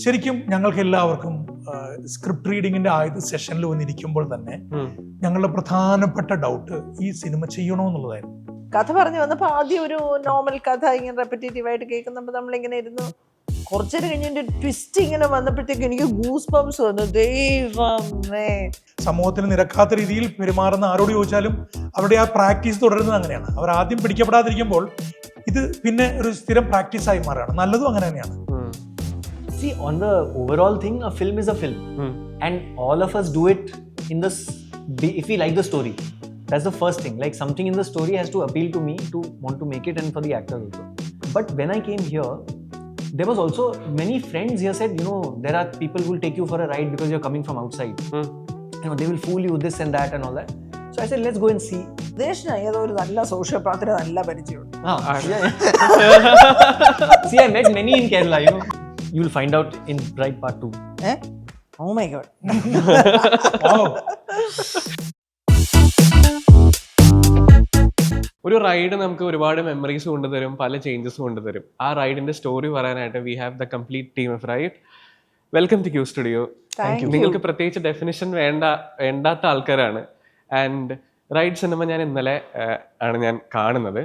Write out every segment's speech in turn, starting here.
ശരിക്കും ഞങ്ങൾക്ക് എല്ലാവർക്കും സ്ക്രിപ്റ്റ് റീഡിങ്ങിന്റെ ആദ്യ സെഷനിൽ വന്നിരിക്കുമ്പോൾ തന്നെ ഞങ്ങളുടെ പ്രധാനപ്പെട്ട ഡൗട്ട് ഈ സിനിമ ചെയ്യണോ എന്നുള്ളതായിരുന്നു. കഥ പറഞ്ഞു വന്നപ്പോൾ ആദ്യം ഒരു നോർമൽ കഥ ഇങ്ങനെ റെപ്പറ്റേറ്റീവ് ആയിട്ട് കേൾക്കുമ്പോൾ നമ്മളിങ്ങനെ ഇരുന്നു. കുറച്ചേരം കഴിഞ്ഞ ട്വിസ്റ്റ് ഇങ്ങനെ വന്നപ്പോഴത്തേക്ക് എനിക്ക് ഗൂസ് ബംസ് വന്നു. ദൈവമേ, സമൂഹത്തിന് നിരക്കാത്ത രീതിയിൽ പെരുമാറുന്ന ആരോട് ചോദിച്ചാലും അവിടെ ആ പ്രാക്ടീസ് തുടരുന്നത് അങ്ങനെയാണ്. അവർ ആദ്യം പിടിക്കപ്പെടാതിരിക്കുമ്പോൾ ഇത് പിന്നെ ഒരു സ്ഥിരം പ്രാക്ടീസായി മാറുകയാണ്. നല്ലതും അങ്ങനെ തന്നെയാണ്. See, on the overall thing, a film is a film. And all of us do it in this, if we like the story. That's the first thing. Like something in the story has to appeal to me to want to make it, and for the actors also. But when I came here, there was also many friends here said, you know, there are people who will take you for a ride because you're coming from outside. You know, they will fool you this and that and all that. So I said, let's go and see. ദേശിന് ഏതോ ഒരു നല്ല സോഷ്യോപാത്തിന് നല്ല പരിചയമുണ്ട്. See, I met many in Kerala, you know. You will find out in Bright Part 2. Oh my God. ഒരു ride നമുക്ക് ഒരുപാട് memories കൊണ്ടുതരും, പല ചേഞ്ചസ് കൊണ്ടുതരും. ആ റൈഡിന്റെ സ്റ്റോറി പറയാനായിട്ട് we have the complete team of ride. Welcome to Q studio. നിങ്ങൾക്ക് പ്രത്യേകിച്ച് ഡെഫിനിഷൻ വേണ്ടാത്ത ആൾക്കാരാണ്. ആൻഡ് റൈഡ് സിനിമ ഞാൻ ഇന്നലെ ആണ് ഞാൻ കാണുന്നത്.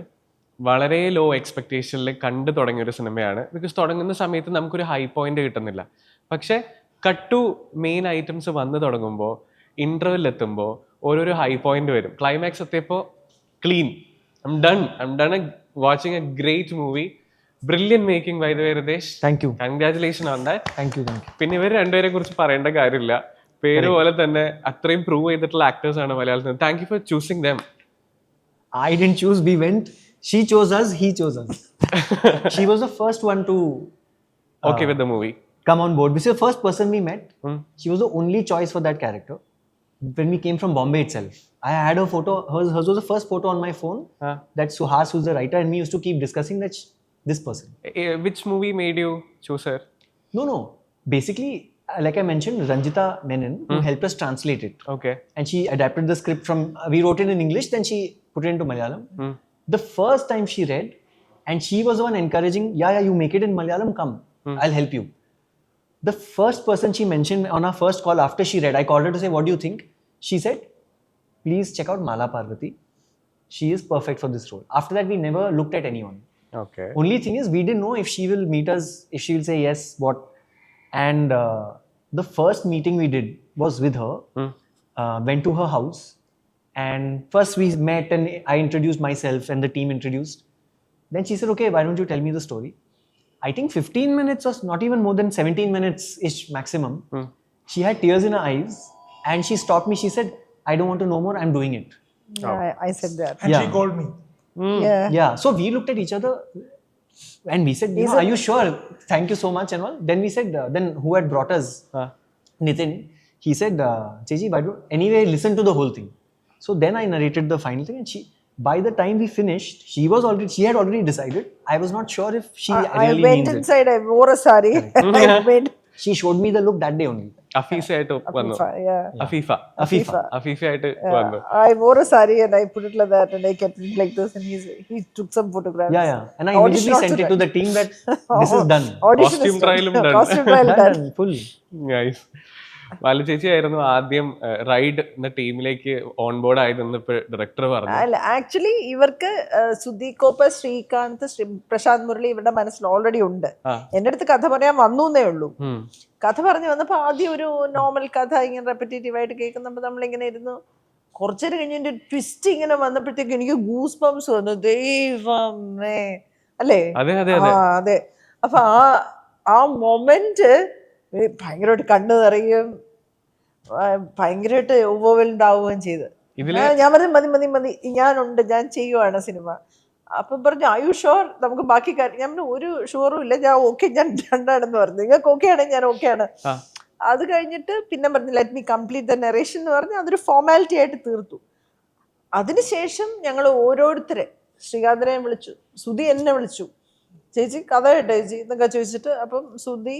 വളരെ ലോ എക്സ്പെക്ടേഷനിൽ കണ്ടു തുടങ്ങിയൊരു സിനിമയാണ്. ബിക്കോസ് തുടങ്ങുന്ന സമയത്ത് നമുക്കൊരു ഹൈ പോയിന്റ് കിട്ടുന്നില്ല. പക്ഷേ കട്ട് ടു മെയിൻ ഐറ്റംസ് വന്ന് തുടങ്ങുമ്പോൾ, ഇൻ്റർവെൽ എത്തുമ്പോൾ ഓരോരോ ഹൈ പോയിന്റ് വരും. ക്ലൈമാക്സ് എത്തിയപ്പോൾ clean. I'm done watching a great movie. Brilliant making by the way, Ridesh. Thank you. Congratulations on that. Thank you. പിന്നെ ഇവർ രണ്ടുപേരെ കുറിച്ച് പറയേണ്ട കാര്യമില്ല. പേര് പോലെ തന്നെ അത്രയും പ്രൂവ് ചെയ്തിട്ടുള്ള ആക്ടേഴ്സ് ആണ് മലയാളത്തിൽ. Thank you for choosing dum. I didn't choose, we went. She chose us, he chose us. She was the first one to okay with the movie. Come on board. This is the first person we met. She was the only choice for that character. When we came from Bombay itself, I had her photo. Hers was the first photo on my phone. That Suhas, who's the writer, and me used to keep discussing that this person. Which movie made you choose her? No. Basically, like I mentioned, Ranjita Menon, who helped us translate it. Okay. And she adapted the script from, we wrote it in English, then she put it into Malayalam. The first time she read, and she was the one encouraging, yeah, you make it in Malayalam, come, I'll help you. The first person she mentioned on our first call after she read, I called her to say, what do you think? She said, please check out Mala Parvati. She is perfect for this role. After that, we never looked at anyone. Okay. Only thing is, we didn't know if she will meet us, if she will say yes, what. And the first meeting we did was with her. Went to her house. And first we met and I introduced myself and the team introduced. Then she said, okay, why don't you tell me the story? I think 15 minutes or not even more than 17 minutes-ish maximum. She had tears in her eyes and she stopped me. She said, I don't want to know more, I'm doing it. Yeah, I said that. And she called me. Yeah. So we looked at each other and we said, are you sure? Thank you so much and all. Then we said, then who had brought us? Nitin. He said, Cheji, why don't anyway listen to the whole thing. So then I narrated the final thing, and by the time we finished, she had already decided. I was not sure if she really I went means inside, it. I wore a sari. She showed me the look that day only. Afeefa ആയിട്ട് വന്നു. അഫീഫ ആയിട്ട് വന്നു. I wore a sari and I put it like that and I kept it like this and he took some photographs. Yeah. And I immediately sent it to the team that this is done. Costume trial done. Full. Nice. Balu ചേച്ചി ആയിരുന്നു ആദ്യം ride എന്ന ടീമിലേക്ക് on board ആയതെന്ന് director പറഞ്ഞു. അല്ല, actually ഇവർക്ക് സുധീകോപ്പ, ശ്രീകാന്ത്, പ്രശാന്ത് മുരളി ഇവരുടെ മനസ്സിൽ ഓൾറെഡി ഉണ്ട്. എന്റെ അടുത്ത് കഥ പറയാൻ വന്നേ ഉള്ളൂ. കഥ പറഞ്ഞു വന്നപ്പോ ആദ്യം ഒരു നോർമൽ കഥ ഇങ്ങനെ റെപ്പറ്റേറ്റീവ് ആയിട്ട് കേൾക്കുമ്പോൾ നമ്മളിങ്ങനെ ഇരുന്നു. കുറച്ചേരം കഴിഞ്ഞ ട്വിസ്റ്റ് ഇങ്ങനെ വന്നപ്പോഴത്തേക്ക് എനിക്ക് ഗൂസ് ബംസ് വന്നു. ദൈവമേ, അല്ലേ? അതെ. അപ്പൊ ആ മൊമെന്റ് ഭയങ്കരമായിട്ട് കണ്ണു നിറയുകയും ഭയങ്കരമായിട്ട് ഓവർവെൽഡ് ആവുകയും ചെയ്ത്. ഞാൻ പറഞ്ഞു മതി, ഞാനുണ്ട്, ഞാൻ ചെയ്യുവാണ് സിനിമ. അപ്പം പറഞ്ഞു, ഐ യു ഷുവർ, നമുക്ക് ബാക്കി കാര്യം. ഞാൻ ഒരു ഷുവറും ഇല്ല, ഞാൻ ഓക്കെ, ഞാൻ രണ്ടാണെന്ന് പറഞ്ഞു. നിങ്ങൾക്ക് ഓക്കെ ആണെങ്കിൽ ഞാൻ ഓക്കെ ആണ്. അത് കഴിഞ്ഞിട്ട് പിന്നെ പറഞ്ഞു, let me complete the narration എന്ന് പറഞ്ഞ് അതൊരു ഫോർമാലിറ്റി ആയിട്ട് തീർത്തു. അതിനുശേഷം ഞങ്ങൾ ഓരോരുത്തരെ, ശ്രീകാന്തിനെ വിളിച്ചു, സുധി എന്നെ വിളിച്ചു, ചേച്ചി കഥ കേട്ടോ ചേച്ചി എന്നൊക്കെ ചോദിച്ചിട്ട്. അപ്പം സുധി,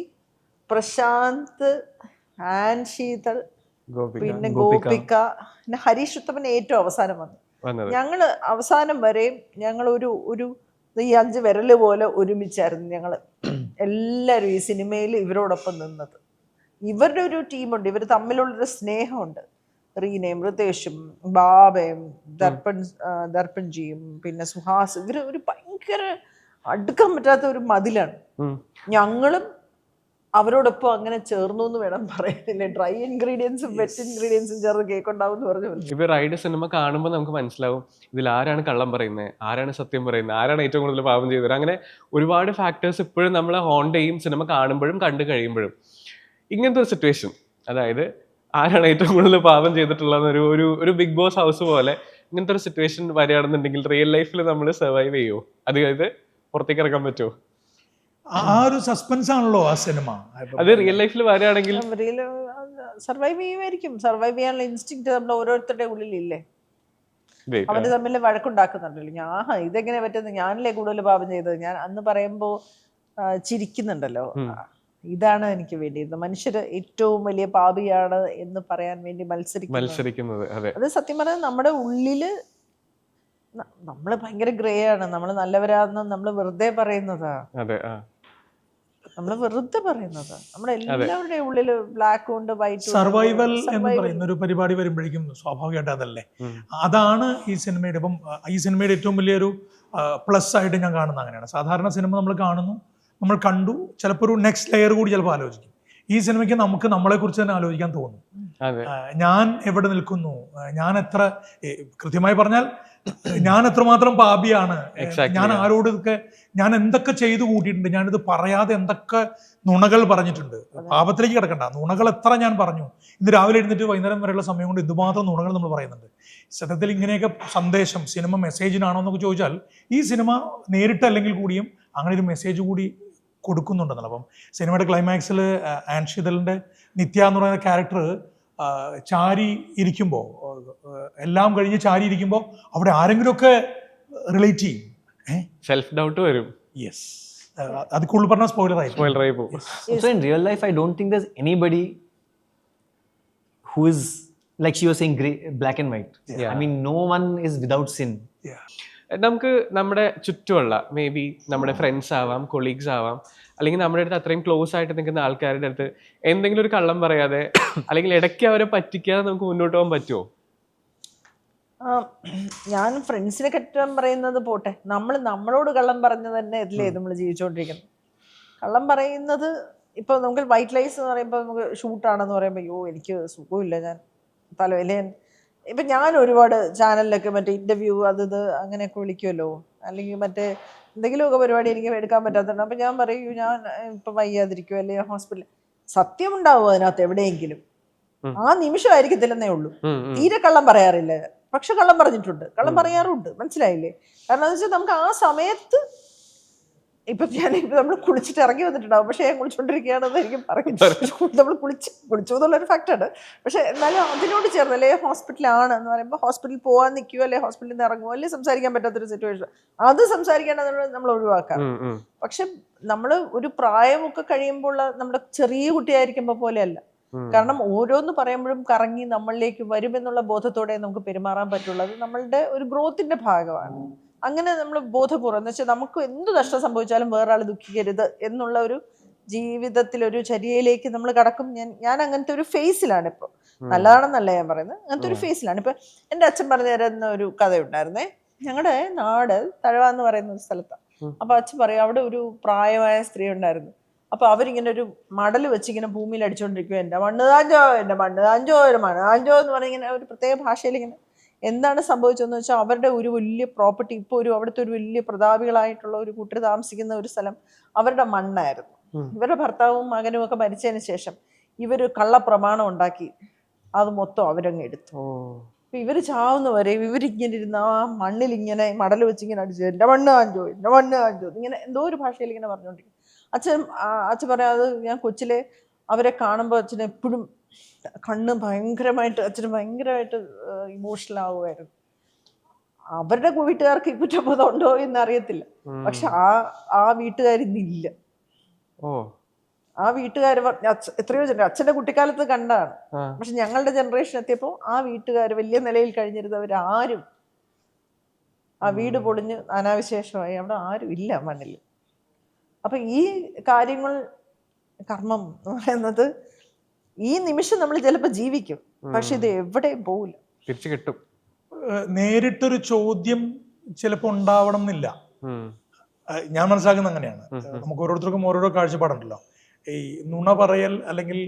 പ്രശാന്ത്, ആൻ ശീതൾ, പിന്നെ ഗോപിക, പിന്നെ ഹരീഷ് ഉത്തമൻ ഏറ്റവും അവസാനം വന്നു. ഞങ്ങള് അവസാനം വരെയും ഞങ്ങൾ ഒരു ഈ 5 വിരല് പോലെ ഒരുമിച്ചായിരുന്നു ഞങ്ങള് എല്ലാവരും ഈ സിനിമയിൽ ഇവരോടൊപ്പം നിന്നത്. ഇവരുടെ ഒരു ടീമുണ്ട്, ഇവർ തമ്മിലുള്ളൊരു സ്നേഹമുണ്ട്. റീനയും ഋതേഷും ബാബയും ദർപ്പൺജിയും പിന്നെ സുഹാസ്, ഇവർ ഒരു ഭയങ്കര അടുക്കാൻ പറ്റാത്ത ഒരു മതിലാണ്. ഞങ്ങളും അവരോടൊപ്പം അങ്ങനെ ചേർന്നു എന്ന് വേണം പറയാനില്ലേ. ഡ്രൈ ഇൻഗ്രീഡിയൻസും വെറ്റ് ഇൻഗ്രീഡിയൻസും ചേർന്ന് കേക്ക് ഉണ്ടാവും എന്ന് പറഞ്ഞു. ഇപ്പൊ റൈഡ് സിനിമ കാണുമ്പോൾ നമുക്ക് മനസ്സിലാവും ഇതിൽ ആരാണ് കള്ളം പറയുന്നത്, ആരാണ് സത്യം പറയുന്നത്, ആരാണ് ഏറ്റവും കൂടുതൽ പാപം ചെയ്തത്. അങ്ങനെ ഒരുപാട് ഫാക്ടേഴ്സ് ഇപ്പോഴും നമ്മളെ ഹോണ്ട് ചെയ്യും സിനിമ കാണുമ്പോഴും കണ്ടു കഴിയുമ്പോഴും. ഇങ്ങനത്തെ ഒരു സിറ്റുവേഷൻ, അതായത് ആരാണ് ഏറ്റവും കൂടുതൽ പാപം ചെയ്തിട്ടുള്ളത് ഒരു ബിഗ് ബോസ് ഹൗസ് പോലെ ഇങ്ങനത്തെ ഒരു സിറ്റുവേഷൻ വരികയാണെന്നുണ്ടെങ്കിൽ റിയൽ ലൈഫിൽ നമ്മൾ സർവൈവ് ചെയ്യുമോ? അതായത് പുറത്തേക്ക് ഇറക്കാൻ പറ്റുമോ? ആ ഒരു സസ്പെൻസ് ആണല്ലോ ആ സിനിമ. അത് റിയൽ ലൈഫിൽ വരികയാണെങ്കിൽ സർവൈവ് ചെയ്യുമായിരിക്കും. സർവൈവ് ചെയ്യാനുള്ള ഇൻസ്റ്റിങ് നമ്മുടെ ഓരോരുത്തരുടെ ഉള്ളിലില്ലേ. അവര് തമ്മിൽ വഴക്കുണ്ടാക്കുന്നുണ്ടല്ലോ. ഇതെങ്ങനെ പറ്റുന്നത്, ഞാനല്ലേ കൂടുതൽ പാപം ചെയ്തത്, ഞാൻ അന്ന് പറയുമ്പോ ചിരിക്കുന്നുണ്ടല്ലോ. ഇതാണ് എനിക്ക് വേണ്ടിയിരുന്നത്. മനുഷ്യര് ഏറ്റവും വലിയ പാപിയാണ് എന്ന് പറയാൻ വേണ്ടി മത്സരിക്കുന്നത്. അത് സത്യം പറഞ്ഞാൽ നമ്മുടെ ഉള്ളില് നമ്മള് ഭയങ്കര ഗ്രേ ആണ്. നമ്മള് നല്ലവരാന്ന് നമ്മള് വെറുതെ പറയുന്നതാ. നമ്മള് വെറുതെ പറയുന്നത്. നമ്മുടെ എല്ലാവരുടെയും ഉള്ളില് ബ്ലാക്കും ഉണ്ട് വൈറ്റും. സർവൈവൽ എന്ന് പറയുന്ന ഒരു പരിപാടി വരുമ്പോഴേക്കും സ്വാഭാവികമായിട്ട് അതല്ലേ, അതാണ് ഈ സിനിമയുടെ. ഇപ്പം ഈ സിനിമയുടെ ഏറ്റവും വലിയൊരു പ്ലസ് ആയിട്ട് ഞാൻ കാണുന്നത് അങ്ങനെയാണ്. സാധാരണ സിനിമ നമ്മൾ കാണുന്നു, നമ്മൾ കണ്ടു, ചിലപ്പോൾ ഒരു നെക്സ്റ്റ് ലെയർ കൂടി ചിലപ്പോൾ ആലോചിക്കും. ഈ സിനിമയ്ക്ക് നമുക്ക് നമ്മളെ കുറിച്ച് തന്നെ ആലോചിക്കാൻ തോന്നും. ഞാൻ എവിടെ നിൽക്കുന്നു, ഞാൻ എത്ര, കൃത്യമായി പറഞ്ഞാൽ ഞാൻ എത്രമാത്രം പാപിയാണ്, ഞാൻ ആരോടൊക്കെ ഞാൻ എന്തൊക്കെ ചെയ്തു കൂട്ടിയിട്ടുണ്ട്, ഞാനിത് പറയാതെ എന്തൊക്കെ നുണകൾ പറഞ്ഞിട്ടുണ്ട്. പാപത്തിലേക്ക് കിടക്കണ്ട, നുണകൾ എത്ര ഞാൻ പറഞ്ഞു. ഇന്ന് രാവിലെ എഴുന്നിട്ട് വൈകുന്നേരം വരെയുള്ള സമയം കൊണ്ട് ഇതുമാത്രം നുണകൾ നമ്മൾ പറയുന്നുണ്ട്. സത്യത്തിൽ ഇങ്ങനെയൊക്കെ സന്ദേശം സിനിമ മെസ്സേജിനാണോ എന്നൊക്കെ ചോദിച്ചാൽ ഈ സിനിമ നേരിട്ടല്ലെങ്കിൽ കൂടിയും അങ്ങനെ ഒരു മെസ്സേജ് കൂടി കൊടുക്കുന്നുണ്ടെന്നല്ല. അപ്പം സിനിമയുടെ ക്ലൈമാക്സിൽ ആൻഷിതലിൻ്റെ നിത്യ എന്ന് പറയുന്ന ക്യാരക്ടർ ചാരി ഇരിക്കുമ്പോൾ, എല്ലാം കഴിഞ്ഞ് ചാരി ഇരിക്കുമ്പോൾ അവിടെ ആരെങ്കിലുമൊക്കെ റിലേറ്റ് ചെയ്യും, സെൽഫ് ഡൗട്ട് വരും. യെസ്, അത് കൂടുതൽ പറഞ്ഞാൽ സ്പോയിലർ ആയി പോകും. So in real life, I don't think there's anybody who is, like she was saying, black and white. I mean, no one is without sin. നമുക്ക് നമ്മുടെ ചുറ്റുമുള്ള മേ ബി നമ്മുടെ ഫ്രണ്ട്സ് ആവാം, കൊളീഗ്സ് ആവാം, അല്ലെങ്കിൽ നമ്മുടെ അടുത്ത് അത്രയും ക്ലോസ് ആയിട്ട് നിൽക്കുന്ന ആൾക്കാരുടെ അടുത്ത് എന്തെങ്കിലും ഒരു കള്ളം പറയാതെ അല്ലെങ്കിൽ ഇടയ്ക്ക് അവരെ പറ്റിക്കാതെ നമുക്ക് മുന്നോട്ട് പോകാൻ പറ്റുമോ? ഞാൻ ഫ്രണ്ട്സിനെ കുറ്റം പറയുന്നത് പോട്ടെ, നമ്മളോട് കള്ളം പറഞ്ഞത് തന്നെ ഇതിലേ നമ്മൾ ജീവിച്ചുകൊണ്ടിരിക്കുന്നത്. കള്ളം പറയുന്നത് ഇപ്പോൾ നമുക്ക് വൈറ്റ് ലൈസ് എന്ന് പറയുമ്പോൾ നമുക്ക് ഷൂട്ടാണെന്ന് പറയുമ്പോൾ അയ്യോ എനിക്ക് സുഖമില്ല, ഞാൻ തലവേല. ഇപ്പം ഞാൻ ഒരുപാട് ചാനലിലൊക്കെ മറ്റേ ഇൻ്റർവ്യൂ അത് അങ്ങനെയൊക്കെ വിളിക്കുമല്ലോ, അല്ലെങ്കിൽ മറ്റേ എന്തെങ്കിലുമൊക്കെ പരിപാടി എനിക്ക് എടുക്കാൻ പറ്റാത്തതുണ്ട്. അപ്പം ഞാൻ പറയൂ ഞാൻ ഇപ്പം വയ്യാതിരിക്കും അല്ലെങ്കിൽ ഹോസ്പിറ്റലിൽ. സത്യം ഉണ്ടാവും അതിനകത്ത് എവിടെയെങ്കിലും, ആ നിമിഷമായിരിക്കത്തില്ലെന്നേ ഉള്ളൂ. തീരെ കള്ളം പറയാറില്ല, പക്ഷെ കള്ളം പറഞ്ഞിട്ടുണ്ട്, കള്ളം പറയാറുണ്ട്. മനസ്സിലായില്ലേ? കാരണം എന്താ വെച്ചാൽ നമുക്ക് ആ സമയത്ത് ഇപ്പം നമ്മൾ കുളിച്ചിട്ട് ഇറങ്ങി വന്നിട്ടുണ്ടാവും, പക്ഷെ ഞാൻ കുളിച്ചോണ്ടിരിക്കുകയാണെന്നായിരിക്കും പറയുന്നത്. നമ്മൾ കുളിച്ചു എന്നുള്ളൊരു ഫാക്റ്റാണ്. പക്ഷെ എന്നാലും അതിനോട് ചേർന്ന് അല്ലെ ഹോസ്പിറ്റലാണ് എന്ന് പറയുമ്പോൾ ഹോസ്പിറ്റലിൽ പോകാൻ നിൽക്കുമോ അല്ലെ ഹോസ്പിറ്റലിൽ നിന്ന് ഇറങ്ങുമോ അല്ലെ സംസാരിക്കാൻ പറ്റാത്തൊരു സിറ്റുവേഷൻ, അത് സംസാരിക്കേണ്ടത് നമ്മൾ ഒഴിവാക്കാം. പക്ഷെ നമ്മൾ ഒരു പ്രായമൊക്കെ കഴിയുമ്പോൾ നമ്മുടെ ചെറിയ കുട്ടിയായിരിക്കുമ്പോൾ പോലെയല്ല. കാരണം ഓരോന്ന് പറയുമ്പോഴും കറങ്ങി നമ്മളിലേക്ക് വരുമെന്നുള്ള ബോധത്തോടെ നമുക്ക് പെരുമാറാൻ പറ്റുള്ളൂ. അത് നമ്മളുടെ ഒരു ഗ്രോത്തിന്റെ ഭാഗമാണ്. അങ്ങനെ നമ്മൾ ബോധപൂർവ്വം എന്ന് വെച്ചാൽ നമുക്ക് എന്ത് നഷ്ടം സംഭവിച്ചാലും വേറൊരാൾ ദുഃഖിക്കരുത് എന്നുള്ള ഒരു ജീവിതത്തിലൊരു ചര്യയിലേക്ക് നമ്മൾ കടക്കും. ഞാൻ അങ്ങനത്തെ ഒരു ഫേസിലാണ് ഇപ്പോൾ. നല്ലതാണെന്നല്ല ഞാൻ പറയുന്നത്, അങ്ങനത്തെ ഒരു ഫേസിലാണ്. ഇപ്പം എൻ്റെ അച്ഛൻ പറഞ്ഞു തരുന്ന ഒരു കഥയുണ്ടായിരുന്നേ. ഞങ്ങളുടെ നാട് തഴവ എന്ന് പറയുന്ന ഒരു സ്ഥലത്താണ്. അപ്പൊ അച്ഛൻ പറയും അവിടെ ഒരു പ്രായമായ സ്ത്രീ ഉണ്ടായിരുന്നു. അപ്പൊ അവരിങ്ങനെ ഒരു മടൽ വെച്ചിങ്ങനെ ഭൂമിയിൽ അടിച്ചുകൊണ്ടിരിക്കും, എൻ്റെ മണ്ണ് താഞ്ചോ, എൻ്റെ മണ്ണ് താഞ്ചോ, ഒരു മണ്ണ് താഞ്ചോ എന്ന് പറഞ്ഞിങ്ങനെ ഒരു പ്രത്യേക ഭാഷയിൽ ഇങ്ങനെ. എന്താണ് സംഭവിച്ചതെന്ന് വെച്ചാൽ അവരുടെ ഒരു വലിയ പ്രോപ്പർട്ടി, ഇപ്പോൾ അവിടുത്തെ ഒരു വലിയ പ്രതാപികളായിട്ടുള്ള ഒരു കൂട്ടർ താമസിക്കുന്ന ഒരു സ്ഥലം അവരുടെ മണ്ണായിരുന്നു. ഇവരുടെ ഭർത്താവും മകനും ഒക്കെ മരിച്ചതിന് ശേഷം ഇവർ കള്ളപ്രമാണം ഉണ്ടാക്കി അത് മൊത്തം അവരങ്ങ് എടുത്തു. അപ്പൊ ഇവര് ചാവുന്നവരെ ഇവരിങ്ങനെ ഇരുന്ന് ആ മണ്ണിൽ ഇങ്ങനെ മടൽ വെച്ചിങ്ങനെ അടിച്ചു, എൻ്റെ മണ്ണ് കാഞ്ചോ, എൻ്റെ മണ്ണ് കാഞ്ചോ, ഇങ്ങനെ എന്തോ ഒരു ഭാഷയിൽ ഇങ്ങനെ പറഞ്ഞുകൊണ്ടിരിക്കും. അച്ഛൻ പറയാത് ഞാൻ കൊച്ചിലെ അവരെ കാണുമ്പോൾ അച്ഛൻ എപ്പോഴും കണ്ണ് ഭയങ്കരമായിട്ട് ഇമോഷണൽ ആവുമായിരുന്നു. അവരുടെ വീട്ടുകാർക്ക് ഈ കുറ്റബോധം ഉണ്ടോ എന്ന് അറിയത്തില്ല, പക്ഷെ ആ വീട്ടുകാരിന്നില്ല. ആ വീട്ടുകാർ എത്രയോ അച്ഛൻ്റെ കുട്ടിക്കാലത്ത് കണ്ടാണ്. പക്ഷെ ഞങ്ങളുടെ ജനറേഷൻ എത്തിയപ്പോൾ ആ വീട്ടുകാർ വലിയ നിലയിൽ കഴിഞ്ഞിരുന്നവരാരും ആ വീട് പൊളിഞ്ഞ് അനാവിശേഷമായി അവിടെ ആരും ഇല്ല മണ്ണിൽ. അപ്പൊ ഈ കാര്യങ്ങൾ, കർമ്മം എന്ന് പറയുന്നത് ഈ നിമിഷം നമ്മൾ ചിലപ്പോൾ ജീവിക്കും, പക്ഷെ ഇത് എവിടെയും പോവില്ല, തിരിച്ചു കിട്ടും. നേരിട്ടൊരു ചോദ്യം ചിലപ്പോൾ ഉണ്ടാവണം എന്നില്ല. ഞാൻ മനസ്സിലാക്കുന്നത് അങ്ങനെയാണ്. നമുക്ക് ഓരോരുത്തർക്കും ഓരോരോ കാഴ്ചപ്പാടുണ്ടല്ലോ. ഈ നുണ പറയൽ അല്ലെങ്കിൽ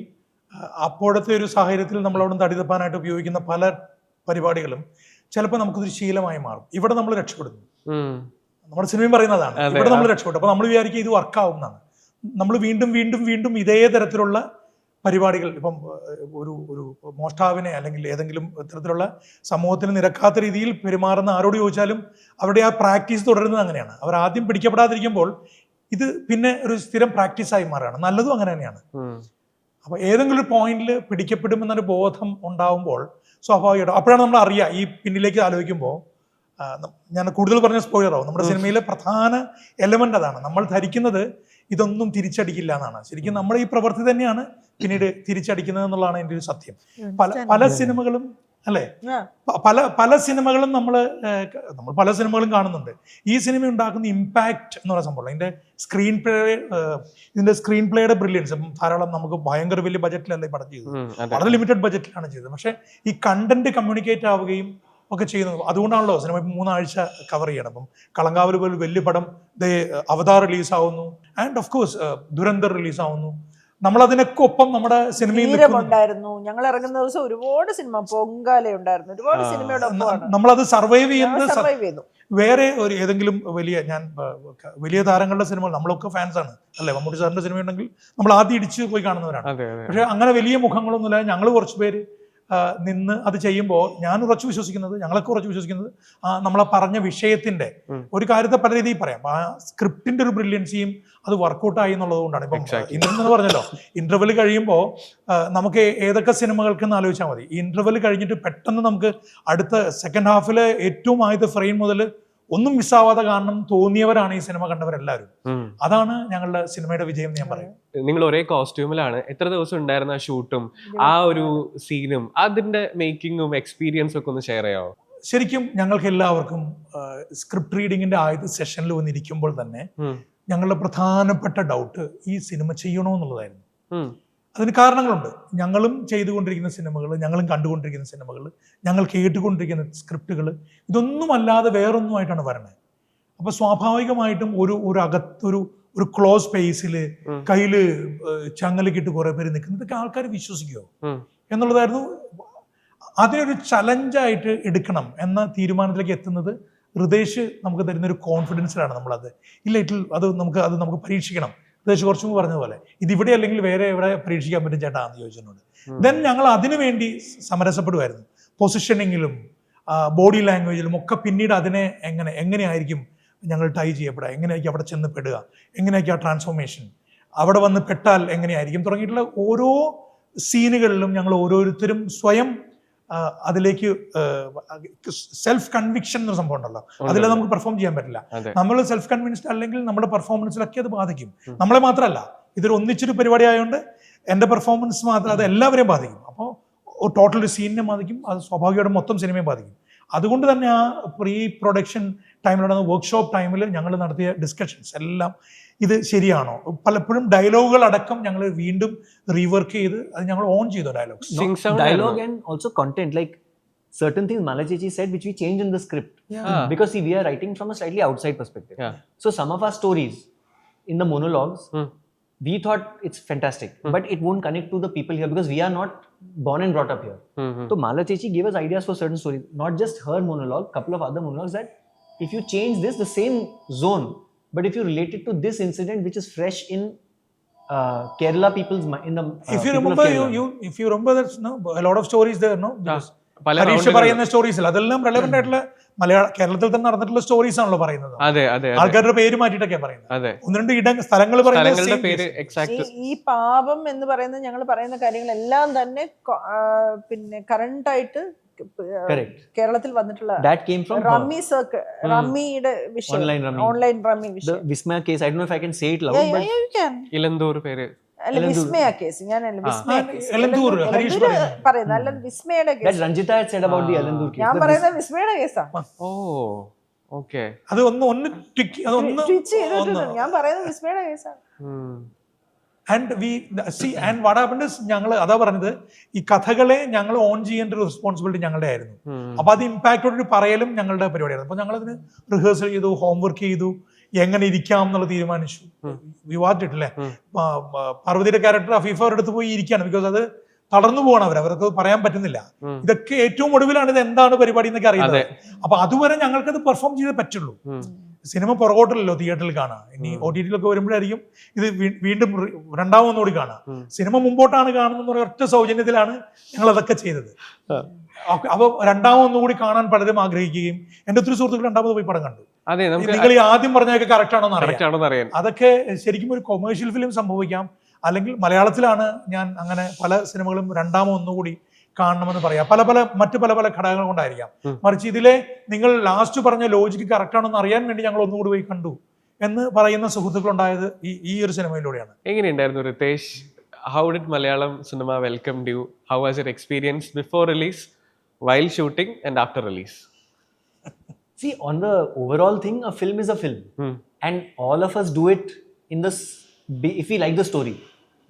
അപ്പോഴത്തെ ഒരു സാഹചര്യത്തിൽ നമ്മളവിടെ തടി തപ്പാനായിട്ട് ഉപയോഗിക്കുന്ന പല പരിപാടികളും ചിലപ്പോൾ നമുക്കൊരു ശീലമായി മാറും. ഇവിടെ നമ്മൾ രക്ഷപ്പെടുന്നു. നമ്മുടെ സിനിമയും പറയുന്നതാണ്, ഇവിടെ നമ്മൾ രക്ഷപ്പെട്ടു. അപ്പൊ നമ്മൾ വിചാരിക്കും ഇത് വർക്കാവും എന്നാണ്. നമ്മൾ വീണ്ടും വീണ്ടും വീണ്ടും ഇതേ തരത്തിലുള്ള പരിപാടികൾ, ഇപ്പം ഒരു മോഷ്ടാവിനെ അല്ലെങ്കിൽ ഏതെങ്കിലും തരത്തിലുള്ള സമൂഹത്തിന് നിരക്കാത്ത രീതിയിൽ പെരുമാറുന്ന ആരോട് ചോദിച്ചാലും അവരുടെ ആ പ്രാക്ടീസ് തുടരുന്നത് അങ്ങനെയാണ്. അവർ ആദ്യം പിടിക്കപ്പെടാതിരിക്കുമ്പോൾ ഇത് പിന്നെ ഒരു സ്ഥിരം പ്രാക്ടീസായി മാറുകയാണ്. നല്ലതും അങ്ങനെ തന്നെയാണ്. അപ്പൊ ഏതെങ്കിലും ഒരു പോയിന്റിൽ പിടിക്കപ്പെടുമെന്നൊരു ബോധം ഉണ്ടാവുമ്പോൾ സ്വാഭാവികമായിട്ടും അപ്പോഴാണ് നമ്മൾ അറിയുക. ഈ പിന്നിലേക്ക് ആലോചിക്കുമ്പോൾ ഞാൻ കൂടുതൽ പറഞ്ഞ സ്പോയിലറാവും. നമ്മുടെ സിനിമയിലെ പ്രധാന എലമെന്റ് അതാണ്. നമ്മൾ ധരിക്കുന്നത് ഇതൊന്നും തിരിച്ചടിക്കില്ല എന്നാണ്. ശരിക്കും നമ്മുടെ ഈ പ്രവൃത്തി തന്നെയാണ് പിന്നീട് തിരിച്ചടിക്കുന്നത് എന്നുള്ളതാണ് എൻ്റെ ഒരു സത്യം. പല സിനിമകളും അല്ലേ, പല സിനിമകളും നമ്മൾ പല സിനിമകളും കാണുന്നുണ്ട്. ഈ സിനിമ ഉണ്ടാക്കുന്ന ഇമ്പാക്റ്റ് എന്ന് പറയുന്ന സംഭവം, ഇതിന്റെ സ്ക്രീൻ പ്ലേയുടെ ബ്രില്യൻസ്. ധാരാളം നമുക്ക് ഭയങ്കര വലിയ ബജറ്റിലല്ല ഈ പടം ചെയ്തത്, വളരെ ലിമിറ്റഡ് ബജറ്റിലാണ് ചെയ്തത്. പക്ഷെ ഈ കണ്ടന്റ് കമ്മ്യൂണിക്കേറ്റ് ആവുകയും ഒക്കെ ചെയ്യുന്നത്. അതുകൊണ്ടാണല്ലോ സിനിമ 3 ആഴ്ച കവർ ചെയ്യണം. അപ്പം കളങ്കാവൽ പോലെ വലിയ പടം, അവതാർ റിലീസാവുന്നു, ആൻഡ് ഓഫ് കോഴ്സ് ദുരന്തർ റിലീസാവുന്നു. നമ്മൾ അതിനൊക്കെ ഒപ്പം നമ്മുടെ സിനിമയിൽ ഉണ്ടായിരുന്നു. ഞങ്ങൾ ഇറങ്ങുന്ന ദിവസം ഒരുപാട് സിനിമ, പൊങ്കാല ഉണ്ടായിരുന്നു, ഒരുപാട് സിനിമയുടെ നമ്മളത് സർവൈവ് ചെയ്യുന്നത്. വേറെ ഒരു ഏതെങ്കിലും വലിയ താരങ്ങളുടെ സിനിമകൾ നമ്മളൊക്കെ ഫാൻസ് ആണ് അല്ലേ. മമ്മൂട്ടി സാറിന്റെ സിനിമ ഉണ്ടെങ്കിൽ നമ്മൾ ആദ്യം ഇടിച്ച് പോയി കാണുന്നവരാണ്. പക്ഷെ അങ്ങനെ വലിയ മുഖങ്ങളൊന്നുമില്ല. ഞങ്ങൾ കുറച്ച് പേര് നിന്ന് അത് ചെയ്യുമ്പോൾ ഞങ്ങളൊക്കെ ഉറച്ചു വിശ്വസിക്കുന്നത് നമ്മളെ പറഞ്ഞ വിഷയത്തിന്റെ ഒരു കാര്യത്തെ പല രീതിയിൽ പറയാം. ആ സ്ക്രിപ്റ്റിന്റെ ഒരു ബ്രില്യൻസിയും അത് വർക്കൗട്ട് ആയി എന്നുള്ളത് കൊണ്ടാണ്. ഇപ്പം ഇന്ന് പറഞ്ഞല്ലോ, ഇന്റർവെൽ കഴിയുമ്പോൾ നമുക്ക് ഏതൊക്കെ സിനിമകൾക്കെന്ന് ആലോചിച്ചാൽ മതി. ഈ ഇന്റർവെൽ കഴിഞ്ഞിട്ട് പെട്ടെന്ന് നമുക്ക് അടുത്ത സെക്കൻഡ് ഹാഫിലെ ഏറ്റവും ആദ്യത്തെ ഫ്രെയിം മുതൽ ഒന്നും മിസ്സാവാതെ കാണണം തോന്നിയവരാണ് ഈ സിനിമ കണ്ടവരെല്ലാവരും. അതാണ് ഞങ്ങളുടെ സിനിമയുടെ വിജയം ഞാൻ പറയും. നിങ്ങൾ ഒരേ കോസ്റ്റ്യൂമിലാണ്, എത്ര ദിവസം ഉണ്ടായിരുന്ന ഷൂട്ടും ആ ഒരു സീനും അതിന്റെ മേക്കിങ്ങും എക്സ്പീരിയൻസും ഒക്കെ ഒന്ന് ഷെയർ ചെയ്യാമോ? ശരിക്കും ഞങ്ങൾക്ക് എല്ലാവർക്കും സ്ക്രിപ്റ്റ് റീഡിങ്ങിന്റെ ആദ്യ സെഷനിൽ വന്നിരിക്കുമ്പോൾ തന്നെ ഞങ്ങളുടെ പ്രധാനപ്പെട്ട ഡൗട്ട് ഈ സിനിമ ചെയ്യണോ എന്നുള്ളതായിരുന്നു. അതിന് കാരണങ്ങളുണ്ട്. ഞങ്ങളും ചെയ്തുകൊണ്ടിരിക്കുന്ന സിനിമകൾ, ഞങ്ങളും കണ്ടുകൊണ്ടിരിക്കുന്ന സിനിമകൾ, ഞങ്ങൾ കേട്ടുകൊണ്ടിരിക്കുന്ന സ്ക്രിപ്റ്റുകൾ ഇതൊന്നുമല്ലാതെ വേറൊന്നുമായിട്ടാണ് വരണത്. അപ്പൊ സ്വാഭാവികമായിട്ടും ഒരു ക്ലോസ് സ്പേസിൽ കയ്യില് ചങ്ങലക്കിട്ട് കുറെ പേര് നിൽക്കുന്നതൊക്കെ ആൾക്കാർ വിശ്വസിക്കുമോ എന്നുള്ളതായിരുന്നു. അതിനൊരു ചലഞ്ചായിട്ട് എടുക്കണം എന്ന തീരുമാനത്തിലേക്ക് എത്തുന്നത് ഹൃദേശ് നമുക്ക് തരുന്നൊരു കോൺഫിഡൻസിലാണ്. നമ്മളത് അത് നമുക്ക് പരീക്ഷിക്കണം. ഹൃദേശ് കുറച്ചും പറഞ്ഞതുപോലെ ഇതിവിടെ അല്ലെങ്കിൽ വേറെ എവിടെ പരീക്ഷിക്കാൻ പറ്റും ചേട്ടാ എന്ന് ചോദിച്ചിട്ടുണ്ട്. ദെൻ ഞങ്ങൾ അതിനു വേണ്ടി സമരസപ്പെടുമായിരുന്നു. പൊസിഷനിങ്ങിലും ബോഡി ലാംഗ്വേജിലും ഒക്കെ പിന്നീട് അതിനെ എങ്ങനെയായിരിക്കും ഞങ്ങൾ ടൈ ചെയ്യപ്പെടുക, എങ്ങനെയായിരിക്കും അവിടെ ചെന്ന് പെടുക, എങ്ങനെയായിരിക്കും ആ ട്രാൻസ്ഫോർമേഷൻ, അവിടെ വന്ന് പെട്ടാൽ എങ്ങനെയായിരിക്കും തുടങ്ങിയിട്ടുള്ള ഓരോ സീനുകളിലും ഞങ്ങൾ ഓരോരുത്തരും സ്വയം അതിലേക്ക് സെൽഫ് കൺവിക്ഷൻ എന്നൊരു സംഭവം ഉണ്ടല്ലോ, അതിൽ നമുക്ക് പെർഫോം ചെയ്യാൻ പറ്റില്ല. നമ്മൾ സെൽഫ് കൺവിൻസ്ഡ് അല്ലെങ്കിൽ നമ്മുടെ പെർഫോമൻസിലൊക്കെ അത് ബാധിക്കും. നമ്മളെ മാത്രമല്ല, ഇതൊരു ഒന്നിച്ചൊരു പരിപാടി ആയതുകൊണ്ട് എൻ്റെ പെർഫോമൻസ് മാത്രം അത് എല്ലാവരെയും ബാധിക്കും. അപ്പോൾ ടോട്ടൽ ഒരു സീനിനെ ബാധിക്കും, അത് സ്വാഭാവികമായിട്ടും മൊത്തം സിനിമയെ ബാധിക്കും. അതുകൊണ്ട് തന്നെ ആ പ്രീ പ്രൊഡക്ഷൻ ടൈമിലുള്ള വർക്ക്ഷോപ്പ് ടൈമിൽ ഞങ്ങൾ നടത്തിയ ഡിസ്കഷൻസ് എല്ലാം ഇത് ശരിയാണോ, പലപ്പോഴും ഡയലോഗുകൾ അടക്കം ഞങ്ങൾ വീണ്ടും റീവർക്ക് ചെയ്ത് അത് ഞങ്ങൾ ഓൺ ചെയ്തു. Dialogue and also content, like certain things Mala Chechi said which we changed in the script. Because see, we are writing from a slightly outside perspective. So some of our stories in the monologues, we thought it's fantastic, but it won't connect to the people here because we are not born and brought up here. So Mala Chechi gave us ideas for certain stories, not just her monologue, couple of other monologues, that if you change this, the same zone, but if you relate it to this incident which is fresh in Kerala people's mind, in the if you remember that a lot of stories there, no, Harish പറയുന്ന സ്റ്റോറീസിൽ അതെല്ലാം relevant ആയിട്ടുള്ള കേരളത്തിൽ തന്നെ നടന്നിട്ടുള്ള stories ആണല്ലോ പറയുന്നത്. ആൾക്കാരുടെ പേര് മാറ്റിയിട്ടൊക്കെ പറയുന്നത്, ഒന്ന് രണ്ട് സ്ഥലങ്ങൾ പറയുന്നത്. ഈ പാപം എന്ന് പറയുന്നത് ഞങ്ങൾ പറയുന്ന കാര്യങ്ങളെല്ലാം തന്നെ പിന്നെ കറണ്ട് ആയിട്ട് കേരളത്തിൽ വന്നിട്ടുള്ള റമ്മി റമ്മിയുടെ വിഷയം, ഓൺലൈൻ റമ്മി വിഷയം, വിസ്മയ case. I don't know if I can say it loud, but Elanthoor പേര് അല്ല, വിസ്മയ കേസ്. ഞാനല്ല വിസ്മയ പറയുന്നത്, അല്ല വിസ്മയുടെ case. Ranjita had said about the Elandur case. ഞാൻ പറയുന്നത് വിസ്മയുടെ കേസാ. ഓക്കെ. അത് ഒന്ന് ട്വിക്ക് അതൊന്ന് ട്വിച്ച് ചെയ്തിട്ടുണ്ട്. ഞാൻ പറയുന്നത് വിസ്മയുടെ കേസാണ്. And we C and what happened is ഞങ്ങൾ അതാ പറഞ്ഞത്, ഈ കഥകളെ ഞങ്ങൾ ഓൺ ചെയ്യേണ്ട ഒരു റെസ്പോൺസിബിലിറ്റി ഞങ്ങളുടെ ആയിരുന്നു. അപ്പൊ അത് ഇമ്പാക്റ്റോട് പറയലും ഞങ്ങളുടെ പരിപാടിയായിരുന്നു. അപ്പൊ ഞങ്ങളതിന് റിഹേഴ്സൽ ചെയ്തു, ഹോംവർക്ക് ചെയ്തു, എങ്ങനെ ഇരിക്കാം എന്നുള്ള തീരുമാനിച്ചു. വിവാദിട്ടില്ലേ, പാർവതിയുടെ ക്യാരക്ടർ അഫീഫയുടെ അടുത്ത് പോയി ഇരിക്കുകയാണ്. ബിക്കോസ് അത് തളർന്നു പോകണം, അവർക്ക് പറയാൻ പറ്റുന്നില്ല. ഇതൊക്കെ ഏറ്റവും ഒടുവിലാണ് ഇത് എന്താണ് പരിപാടി എന്നൊക്കെ അറിയുന്നത്. അപ്പൊ അതുവരെ ഞങ്ങൾക്കത് പെർഫോം ചെയ്തേ പറ്റുള്ളൂ. സിനിമ പുറകോട്ടല്ലോ തിയേറ്ററിൽ കാണാം. ഇനി OTT-ലൊക്കെ വരുമ്പോഴായിരിക്കും ഇത് വീണ്ടും രണ്ടാമതൊന്നുകൂടി കാണാം. സിനിമ മുമ്പോട്ടാണ് കാണുന്ന ഒരൊറ്റ സൗജന്യത്തിലാണ് ഞങ്ങൾ അതൊക്കെ ചെയ്തത്. അപ്പൊ രണ്ടാമതൊന്നുകൂടി കാണാൻ പലരും ആഗ്രഹിക്കുകയും എന്റെ ഒത്തിരി സുഹൃത്തുക്കൾ രണ്ടാമത് പോയി പടം കണ്ടു. നിങ്ങൾ ഈ ആദ്യം പറഞ്ഞതൊക്കെ കറക്റ്റ് ആണോ അറിയാം. അതൊക്കെ ശരിക്കും ഒരു കൊമേഴ്ഷ്യൽ ഫിലിം സംഭവിക്കാം, അല്ലെങ്കിൽ മലയാളത്തിലാണ് ഞാൻ അങ്ങനെ പല സിനിമകളും രണ്ടാമതൊന്നുകൂടി കാണണമെന്ന് പറയാം. മറ്റു പല ഘടകങ്ങൾ കൊണ്ടായിരിക്കാം. മറിച്ച് ഇതിലെ നിങ്ങൾ ലാസ്റ്റ് പറഞ്ഞ ലോജിക്ക് കറക്റ്റ് ആണെന്ന് അറിയാൻ വേണ്ടി ഞങ്ങൾ ഒന്നുകൂടി പോയി കണ്ടു എന്ന് പറയുന്ന സുഹൃത്തുക്കളുണ്ടായത് ഈ ഒരു സിനിമയിലൂടെയാണ്. എങ്ങനെയുണ്ടായിരുന്നു Ritesh? How did Malayalam cinema welcome you? How was your experience before release, while shooting and after release? See, on the overall thing, a film is a film. And all of us do it in this, if we like the story.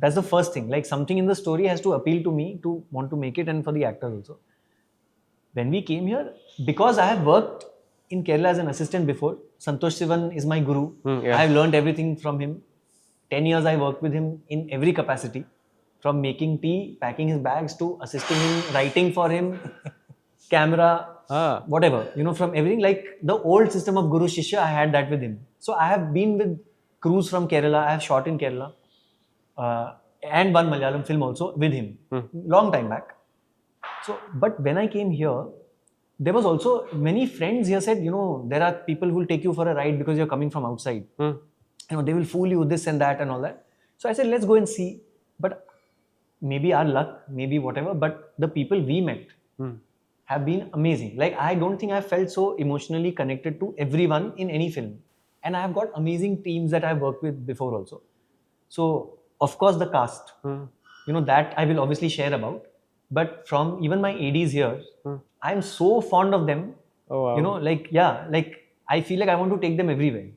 That's the first thing. Like something in the story has to appeal to me to want to make it, and for the actors also. When we came here, because I have worked in Kerala as an assistant before, Santosh Sivan is my guru. I have learned everything from him. 10 years I worked with him in every capacity. From making tea, packing his bags, to assisting him, writing for him, camera, whatever, from everything. Like the old system of Guru Shishya, I had that with him. So I have been with crews from Kerala. I have shot in Kerala and one Malayalam film also with him, long time back. So, but when I came here, there was also many friends here said, there are people who will take you for a ride because you're coming from outside. They will fool you, this and that and all that. So I said, let's go and see. But maybe our luck, maybe whatever, but the people we met have been amazing. Like, I don't think I felt so emotionally connected to everyone in any film. And I have got amazing teams that I've worked with before also. So, of course, the cast, that I will obviously share about. But from even my ADs here, I'm so fond of them. Oh, wow. Like I feel like I want to take them everywhere.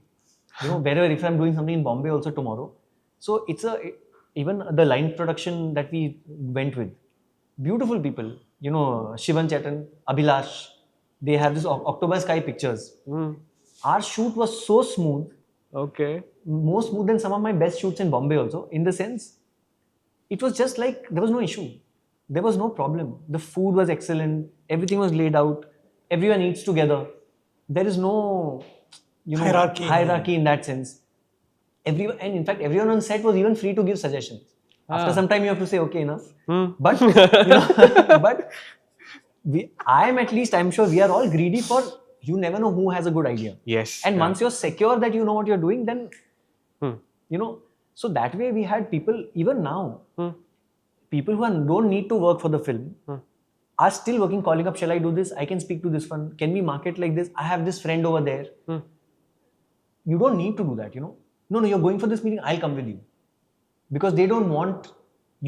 Wherever, if I'm doing something in Bombay also tomorrow. So, even the line production that we went with, beautiful people, Shivan Chetan, Abhilash, they have this October Sky Pictures. Our shoot was so smooth, more smooth than some of my best shoots in Bombay also, in the sense, it was just like, there was no issue, there was no problem. The food was excellent, everything was laid out, everyone eats together, there is no hierarchy in that sense. And in fact, everyone on set was even free to give suggestions. After some time, you have to say, okay, enough. But, but I'm sure we are all greedy for, you never know who has a good idea. Yes. And once you're secure that you know what you're doing, then, so that way we had people, even now, people who don't need to work for the film are still working, calling up, shall I do this? I can speak to this one. Can we market like this? I have this friend over there. You don't need to do that, No, you're going for this meeting, I'll come with you. Because they don't want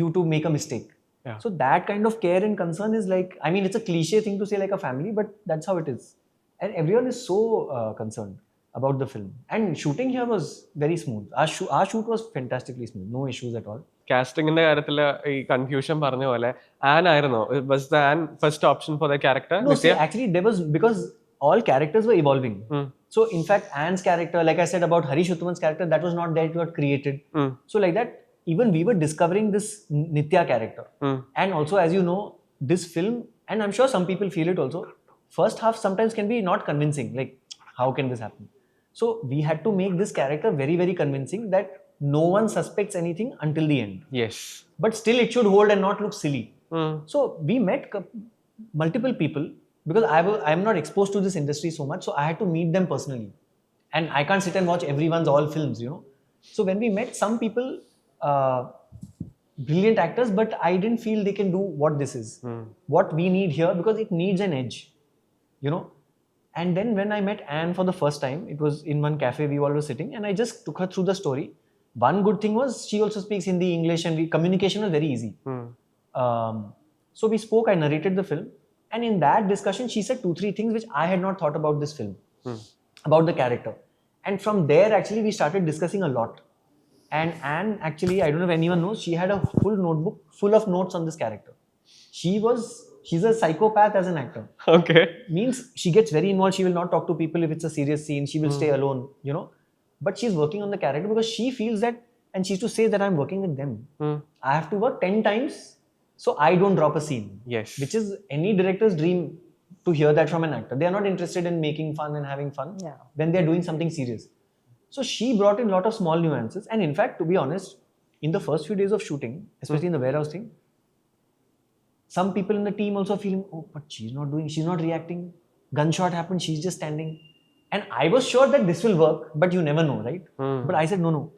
you to make a mistake. Yeah. So that kind of care and concern is like, it's a cliche thing to say like a family, but that's how it is. And everyone is so concerned about the film. And shooting here was very smooth. Our shoot was fantastically smooth. No issues at all. Casting in the confusion, was the Anne first option for the character? No, see, actually there was, because all characters were evolving. So in fact, Anne's character, like I said about Harish Uthaman's character, that was not there, it got created. So like that, even we were discovering this Nitya character. And also, as you know, this film, and I'm sure some people feel it also, first half sometimes can be not convincing. Like, how can this happen? So we had to make this character very, very convincing that no one suspects anything until the end. Yes. But still it should hold and not look silly. So we met multiple people, because I'm not exposed to this industry so much, so I had to meet them personally. And I can't sit and watch everyone's all films, So when we met some people, brilliant actors, but I didn't feel they can do what this is. What we need here, because it needs an edge, And then when I met Anne for the first time, it was in one cafe we all were sitting, and I just took her through the story. One good thing was she also speaks Hindi, English, and communication was very easy. So we spoke, I narrated the film. And in that discussion, she said 2-3 things which I had not thought about this film. about the character. And from there, actually, we started discussing a lot. And Anne, actually, I don't know if anyone knows, she had a full notebook full of notes on this character. She's a psychopath as an actor. Okay. Means she gets very involved. She will not talk to people if it's a serious scene. She will stay alone, you know. But she's working on the character because she feels that, and she used to say that I'm working with them. I have to work 10 times so I don't drop a scene. Yes. Which is any director's dream to hear that from an actor. They are not interested in making fun and having fun when they're doing something serious. So she brought in a lot of small nuances. And in fact, to be honest, in the first few days of shooting, especially in the warehouse thing, some people in the team also feeling, oh, but she's not reacting. Gunshot happened, she's just standing. And I was sure that this will work, but you never know, right? But I said, no.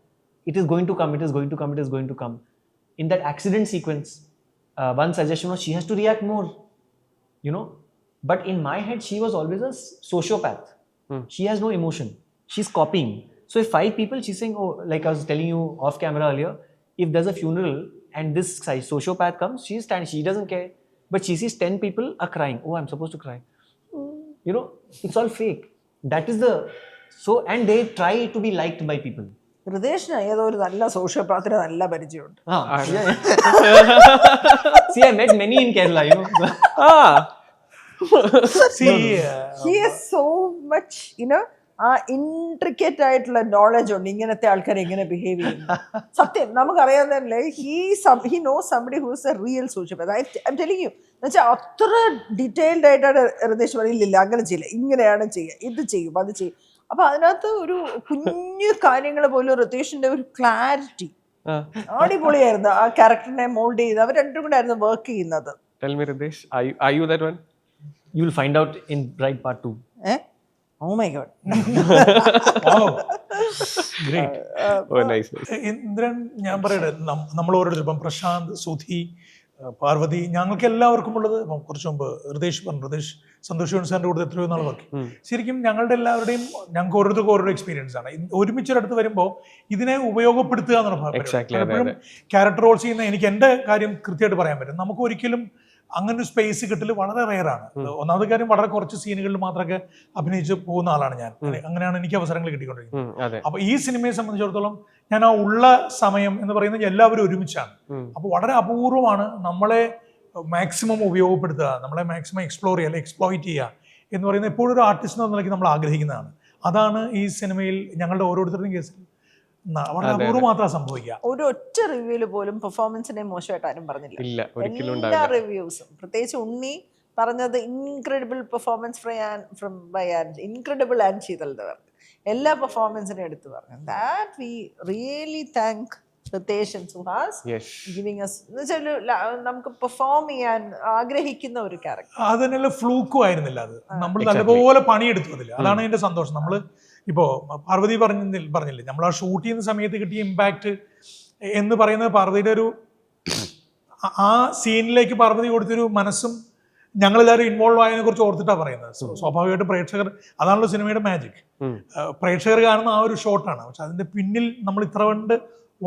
It is going to come, it is going to come, it is going to come. In that accident sequence, one suggestion was she has to react more, you know. But in my head, she was always a sociopath. She has no emotion. She's copying. So if 5 people, she's saying, oh, like I was telling you off camera earlier, if there's a funeral and this sociopath comes, she doesn't care. But she sees 10 people are crying. Oh, I'm supposed to cry. You know, it's all fake. That is and they try to be liked by people. ഹൃദേശിന് ഏതോ ഒരു നല്ല സോഷ്യോപാത്തിന് നല്ല പരിചയമുണ്ട്. See, I met many in Kerala, you know. See, He has so much, you know, intricate ആയിട്ടുള്ള knowledge ഉണ്ട് ഇങ്ങനത്തെ ആൾക്കാർ എങ്ങനെ ബിഹേവ് ചെയ്യുന്നു. സത്യം നമുക്കറിയാവുന്നതല്ലേ, he knows somebody who is a real sociopath. I'm telling you. എന്നുവെച്ചാൽ അത്ര ഡീറ്റെയിൽഡ് ആയിട്ടാണ് ഹൃദേശ് പറയില്ല, അങ്ങനെ ചെയ്യില്ല, ഇങ്ങനെയാണ് ചെയ്യുക, ഇത് ചെയ്യും, അത് ചെയ്യും. അപ്പൊ അതിനകത്ത് ഒരു കുഞ്ഞു കാര്യങ്ങൾ പോലും ഋതേഷിന്റെ ഒരു ക്ലാരിറ്റി അടിപൊളിയായിരുന്നു. ആ ക്യാരക്ടറിനെ മോൾഡ് ചെയ്ത് അവർ രണ്ടും കൂടെ ആയിരുന്നു വർക്ക് ചെയ്യുന്നത്. Tell me, Ridesh, are you that one? You will find out in Bride Part 2. Oh my God. wow, great. Oh, nice. Indran, ഞാൻ പറയട്ടെ, നമ്മൾ ഓരോരുത്തരും ഇപ്പം പ്രശാന്ത്, സുധി, പാർവതി, ഞങ്ങൾക്ക് എല്ലാവർക്കും ഉള്ളത് കുറച്ച് മുമ്പ് ഹൃദേശ് പറഞ്ഞു, ഹൃദേശ് സന്തോഷ് സാറിന്റെ കൂടെ എത്രയോ നാൾ വർക്ക്. ശരിക്കും ഞങ്ങളുടെ എല്ലാവരുടെയും ഞങ്ങൾക്ക് ഓരോരുത്തർക്കും ഓരോ എക്സ്പീരിയൻസ് ആണ്. ഒരുമിച്ചൊരിടത്ത് വരുമ്പോൾ ഇതിനെ ഉപയോഗപ്പെടുത്തുക എന്നുള്ള ഭാഗം എപ്പോഴും ക്യാരക്ടർ റോൾസ് ചെയ്യുന്ന എനിക്ക് എൻ്റെ കാര്യം കൃത്യമായിട്ട് പറയാൻ പറ്റും. നമുക്ക് ഒരിക്കലും അങ്ങനെ സ്പേസ് കിട്ടൽ വളരെ റെയറാണ്. ഒന്നാമത്തെ കാര്യം, വളരെ കുറച്ച് സീനുകളിൽ മാത്രമൊക്കെ അഭിനയിച്ച് പോകുന്ന ആളാണ് ഞാൻ. അങ്ങനെയാണ് എനിക്ക് അവസരങ്ങൾ കിട്ടിക്കൊണ്ടിരിക്കുന്നത്. അപ്പൊ ഈ സിനിമയെ സംബന്ധിച്ചിടത്തോളം ഞാൻ ആ ഉള്ള സമയം എന്ന് പറയുന്നത് എല്ലാവരും ഒരുമിച്ചാണ്. അപ്പൊ വളരെ അപൂർവമാണ് നമ്മളെ മാക്സിമം ഉപയോഗപ്പെടുത്തുക, നമ്മളെ മാക്സിമം എക്സ്പ്ലോർ ചെയ്യുക, അല്ലെങ്കിൽ എക്സ്പ്ലോയിറ്റ് ചെയ്യുക എന്ന് പറയുന്നത് എപ്പോഴും ഒരു ആർട്ടിസ്റ്റ് എന്ന നിലയ്ക്ക് നമ്മൾ ആഗ്രഹിക്കുന്നതാണ്. അതാണ് ഈ സിനിമയിൽ ഞങ്ങളുടെ ഓരോരുത്തരുടെയും കേസിൽ വളരെ അപൂർവം മാത്രമാണ് സംഭവിക്കുക. ഒരു ഒറ്റ റിവ്യൂല് പോലും പെർഫോമൻസിനെ മോശമായിട്ട് ആരും പറഞ്ഞില്ല. എല്ലാ റിവ്യൂസും, പ്രത്യേകിച്ച് ഉണ്ണി പറഞ്ഞത് incredible performance from by and incredible and ശീതളിന്റെ പറഞ്ഞു. എല്ലാ പെർഫോമൻസിനെ എടുത്തു പറഞ്ഞു. That we really thank Ritesh and Suhas giving us നമുക്ക് പെർഫോം ചെയ്യാൻ ആഗ്രഹിക്കുന്ന ഒരു ക്യാരക്ടർ. അതിനുള്ള ഫ്ലൂക്കും ആയിരുന്നില്ല, അത് നമ്മൾ നല്ലപോലെ പണിയെടുത്തു അതില്ല. അതാണ് എന്റെ സന്തോഷം. നമ്മൾ ഇപ്പോൾ പാർവതി പറഞ്ഞില്ലേ, നമ്മൾ ആ ഷൂട്ട് ചെയ്യുന്ന സമയത്ത് കിട്ടിയ ഇമ്പാക്റ്റ് എന്ന് പറയുന്നത് പാർവതിയുടെ ഒരു ആ സീനിലേക്ക് പാർവതി കൊടുത്തൊരു മനസ്സും ഞങ്ങളെല്ലാവരും ഇൻവോൾവ് ആയതിനെ കുറിച്ച് ഓർത്തിട്ടാണ് പറയുന്നത്. സ്വാഭാവികമായിട്ടും പ്രേക്ഷകർ, അതാണല്ലോ സിനിമയുടെ മാജിക്, പ്രേക്ഷകർ കാണുന്ന ആ ഒരു ഷോട്ടാണ്. പക്ഷെ അതിന്റെ പിന്നിൽ നമ്മൾ ഇത്ര കണ്ട്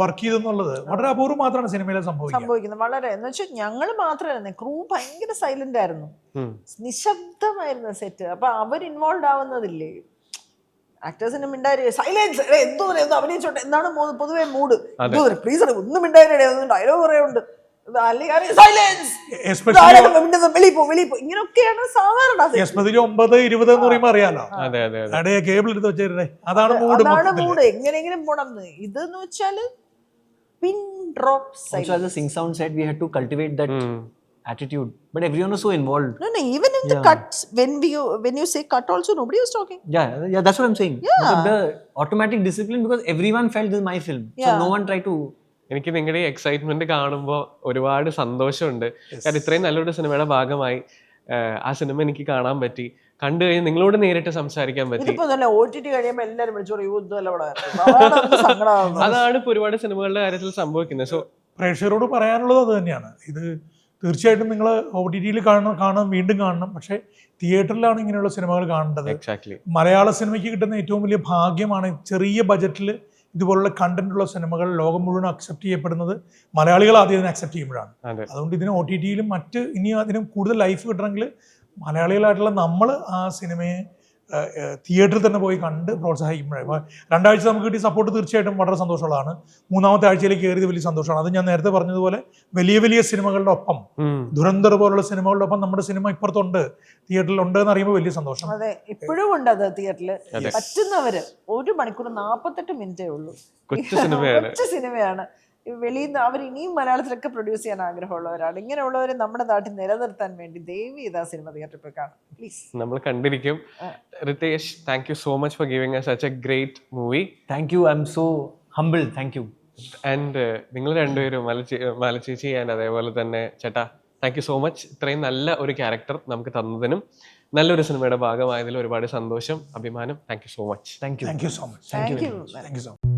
വർക്ക് ചെയ്തെന്നുള്ളത് വളരെ അപൂർവം മാത്രമാണ് സിനിമയിൽ സംഭവിക്കുന്നത്. വളരെ എന്ന് വെച്ചാൽ ഞങ്ങൾ മാത്രമല്ല, ക്രൂ ഭയങ്കര സൈലന്റ് ആയിരുന്നു, നിശബ്ദമായിരുന്നു സെറ്റ്. അപ്പൊ അവർ ഇൻവോൾവ് ആവുന്നതില്ലേ, ആക്ടേഴ്സിന് മിണ്ടായി സൈലൻസ്, എന്തോ അഭിനയിച്ചോട്ടെ എന്നാണ് പൊതുവെ മൂഡ്. പ്ലീസ് ഒന്നും മിണ്ടായിരേ, ഡയലോഗ് പറയുന്നുണ്ട്, ഇങ്ങനെയൊക്കെയാണ് സാധാരണ. 9:20 എന്ന് പറയുമ്പോൾ അറിയാലോ, കേബിൾ എടുത്ത് വെച്ചേ, അതാണ് മൂഡ്. എങ്ങനെയെങ്കിലും പോണം. ഇതെന്ന് വെച്ചാല് പിൻ drop silence. Also as a Sing Sound set, we had to cultivate that attitude, but everyone was so involved. No, even in the cuts, when you say cut also, nobody was talking. Yeah, that's what I'm saying. The automatic discipline, because everyone felt this is my film, so no one tried to. എനിക്ക് നിങ്ങളുടെ ഈ excitement കാണുമ്പോൾ ഒരുപാട് സന്തോഷമുണ്ട്. കാരണം ഇത്രയും നല്ലൊരു സിനിമയുടെ ഭാഗമായി ആ സിനിമ എനിക്ക് കാണാൻ പറ്റി, കണ്ടു കഴിഞ്ഞ് നിങ്ങളോട് നേരിട്ട് സംസാരിക്കാൻ പറ്റി. അതാണ് ഇപ്പൊ ഒരുപാട് സിനിമകളുടെ കാര്യത്തിൽ സംഭവിക്കുന്നത്. സോ പ്രേക്ഷകരോട് പറയാനുള്ളത് അത് തന്നെയാണ്. ഇത് തീർച്ചയായിട്ടും നിങ്ങൾ OTT കാണണം, വീണ്ടും കാണണം. പക്ഷേ തിയേറ്ററിലാണ് ഇങ്ങനെയുള്ള സിനിമകൾ കാണേണ്ടത്. മലയാള സിനിമയ്ക്ക് കിട്ടുന്ന ഏറ്റവും വലിയ ഭാഗ്യമാണ് ചെറിയ ബജറ്റിൽ ഇതുപോലുള്ള കണ്ടന്റ് ഉള്ള സിനിമകൾ ലോകം മുഴുവൻ അക്സെപ്റ്റ് ചെയ്യപ്പെടുന്നത്. മലയാളികൾ ആദ്യം അതിനെ അക്സെപ്റ്റ് ചെയ്യുമ്പോഴാണ്. അതുകൊണ്ട് ഇതിന് OTT-യിലും ഇനി അതിനും കൂടുതൽ ലൈഫ് കിട്ടണമെങ്കിൽ മലയാളികളായിട്ടുള്ള നമ്മൾ ആ സിനിമയെ തിയേറ്ററിൽ തന്നെ പോയി കണ്ട് പ്രോത്സാഹിക്കുമ്പോഴേ 2 ആഴ്ച നമുക്ക് കിട്ടിയ സപ്പോർട്ട് തീർച്ചയായിട്ടും വളരെ സന്തോഷമുള്ളതാണ്. 3ാമത്തെ ആഴ്ചയിലേക്ക് കയറിയത് വലിയ സന്തോഷമാണ്. അത് ഞാൻ നേരത്തെ പറഞ്ഞതുപോലെ വലിയ വലിയ സിനിമകളുടെ ഒപ്പം, ദുരന്തർ പോലുള്ള സിനിമകളുടെ ഒപ്പം നമ്മുടെ സിനിമ ഇപ്പുറത്തുണ്ട്, തിയേറ്ററിൽ ഉണ്ട് എന്ന് അറിയുമ്പോൾ വലിയ സന്തോഷം. അതെ, ഇപ്പോഴും ഉണ്ട് അത് തിയേറ്ററിൽ. പറ്റുന്നവര് 1 മണിക്കൂർ 48 മിനിറ്റേ ഉള്ളൂ. കൊച്ചു സിനിമയാണ്. കൊച്ചു സിനിമയാണ്. വെളിയിൽ നിന്ന് അവർ ഇനിയും മലയാളത്തിലൊക്കെ പ്രൊഡ്യൂസ് ചെയ്യാൻ ആഗ്രഹമുള്ളവരാണ്. ഇങ്ങനെയുള്ളവരെ നമ്മുടെ നാട്ടിൽ നിലനിർത്താൻ വേണ്ടി ദയവ് ചെയ്താ സിനിമ തിയേറ്ററിൽ പോയി കാണാം പ്ലീസ്. നമ്മൾ കണ്ടിരിക്കും. Ritesh, thank you so much for giving us such a great movie. Thank you. I'm so humbled. Thank you. And നിങ്ങൾ രണ്ടുപേരും മലച്ചേച്ചി ആൻഡ് അതേപോലെ തന്നെ ചേട്ടാ, താങ്ക് യു സോ മച്ച്. ഇത്രയും നല്ല ഒരു ക്യാരക്ടർ നമുക്ക് തന്നതിനും നല്ലൊരു സിനിമയുടെ ഭാഗമായതിലും ഒരുപാട് സന്തോഷം, അഭിമാനം. Thank you so much. Thank you. Thank you so much. Thank you. Thank you so much.